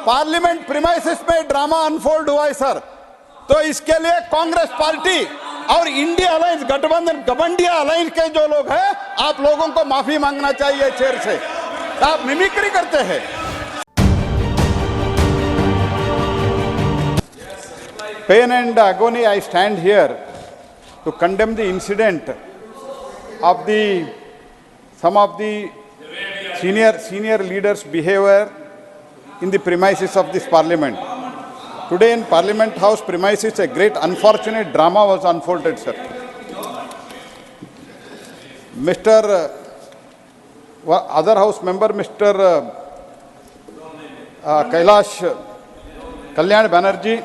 Parliament premises में drama unfold हुआ है सर। तो इसके लिए कांग्रेस पार्टी और इंडिया अलायंस गठबंधन गठबंधिया अलायंस के जो लोग हैं, आप लोगों को माफी मांगना चाहिए चेयर से। आप मिमिक्री करते हैं। Pain and agony, I stand here to condemn the incident of some of the senior leaders' behavior in the premises of this parliament. Today in Parliament House premises, a great unfortunate drama was unfolded, sir. Other House member, Mr. Kailash Kalyan Banerjee,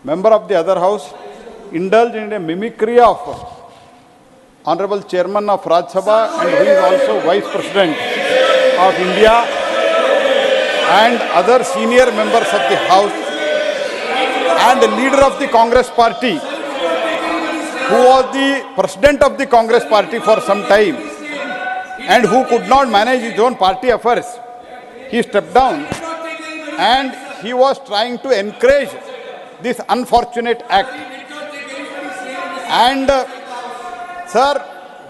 member of the other House, indulged in a mimicry of Honorable Chairman of Rajya Sabha and who is also Vice President of India, and other senior members of the House, and the leader of the Congress Party, who was the President of the Congress Party for some time and who could not manage his own party affairs. He stepped down and he was trying to encourage this unfortunate act. And sir,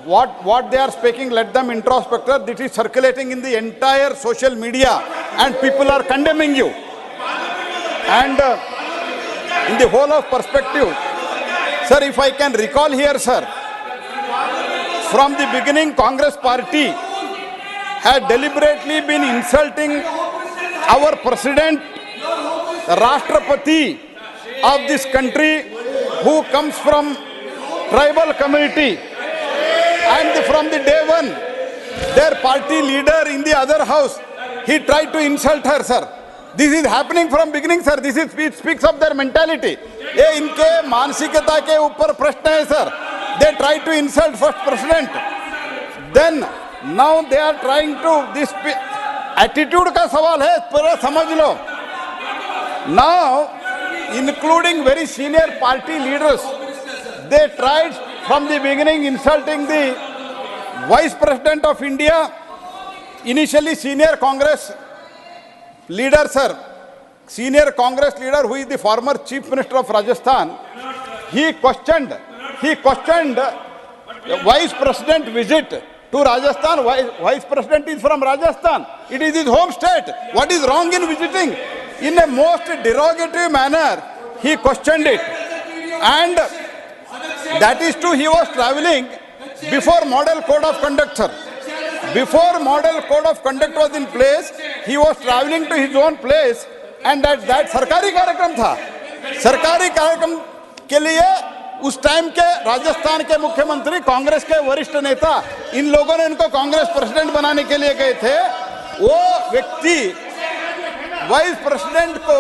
what they are speaking, let them introspect. This is circulating in the entire social media and people are condemning you. And in the whole of perspective, sir, if I can recall here, sir, from the beginning, Congress Party had deliberately been insulting our President, the Rashtrapati of this country, who comes from tribal community, and from the day one, their party leader in the other house, he tried to insult her, sir. This is happening from beginning, sir. This is speaks of their mentality. ये इनके मानसिकता के ऊपर प्रश्न है, sir. They try to insult first president. Then now they are trying to this attitude का सवाल है, पूरा समझ लो. Now, including very senior party leaders, they tried from the beginning insulting the Vice President of India, initially senior Congress leader, sir, senior Congress leader who is the former Chief Minister of Rajasthan. He questioned Vice President visit to Rajasthan. Vice President is from Rajasthan. It is his home state. What is wrong in visiting? In a most derogatory manner, he questioned it. And that is true, he was traveling before model code of conduct, sir. Before model code of conduct was in place, he was traveling to his own place, and that सरकारी कार्यक्रम था. सरकारी कार्यक्रम के लिए उस time के राजस्थान के मुख्यमंत्री, कांग्रेस के वरिष्ठ नेता, इन लोगों ने इनको कांग्रेस प्रेसिडेंट बनाने के लिए गए थे. वो व्यक्ति वाइस प्रेसिडेंट को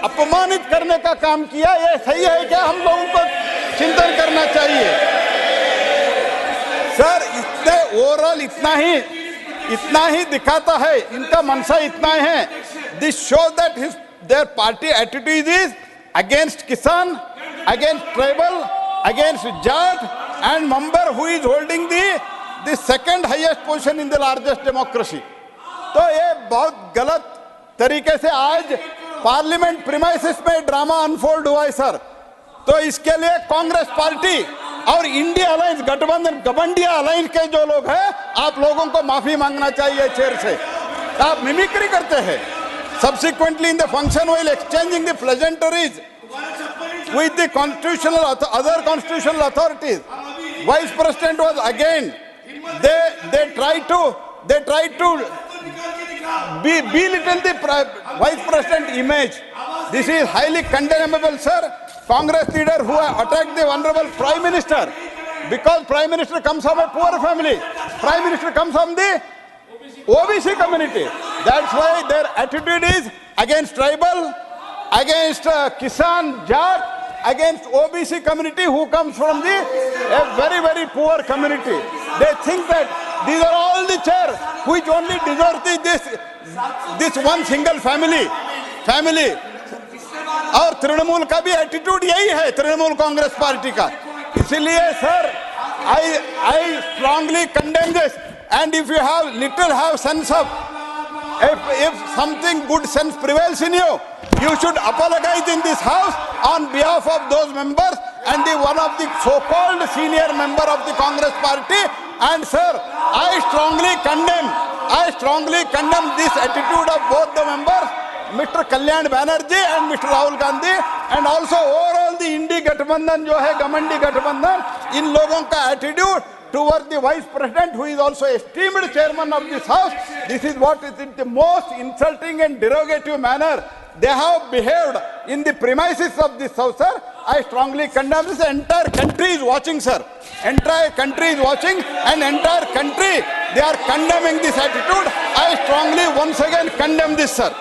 अपमानित करने का काम किया. ये सही है क्या? हम लोगों को चिंतन करना चाहिए. सर, इतने ओवरऑल इतना ही दिखाता है, इनका मनसा इतना है. This shows that their party attitude is against kisan, against tribal, against Jat and member who is holding the second highest position in the largest democracy. तो ये बहुत गलत तरीके से आज पार्लियामेंट प्रीमाइसेस में ड्रामा अनफोल्ड हुआ है, सर. तो इसके लिए कांग्रेस पार्टी और इंडिया अलायंस गठबंधन गठबंधिया अलायंस के जो लोग हैं, आप लोगों को माफी मांगना चाहिए चेयर से. आप मिमिक्री करते हैं. Subsequently, in the function while exchanging the pleasantries with the other constitutional authorities, Vice President was again, they tried to belittle the Vice President image. This is highly condemnable, sir. Congress leader who attacked the honorable Prime Minister, because Prime Minister comes from a poor family. Prime Minister comes from the OBC community. That's why their attitude is against tribal, against Kisan, Jat, against OBC community who comes from a very, very poor community. They think that these are all the chair which only deserve this one single family. और तृणमूल का भी attitude यही है, Trinamool Congress party का. इसलिए sir, I strongly condemn this. And if you have sense of If something good sense prevails in you, you should apologize in this house on behalf of those members and the one of the so-called senior member of the Congress party. And sir, I strongly condemn this attitude of both the members, Mr. Kalyan Banerjee and Mr. Rahul Gandhi, and also overall the Indi Gathbandhan जो है गमंडी गठबंधन, इन लोगों का attitude towards the vice president who is also esteemed chairman of this house. This is what is in the most insulting and derogative manner they have behaved in the premises of this house, sir. I strongly condemn this. Entire country is watching, sir. Entire country is watching, and entire country, they are condemning this attitude. I strongly once again condemn this, sir.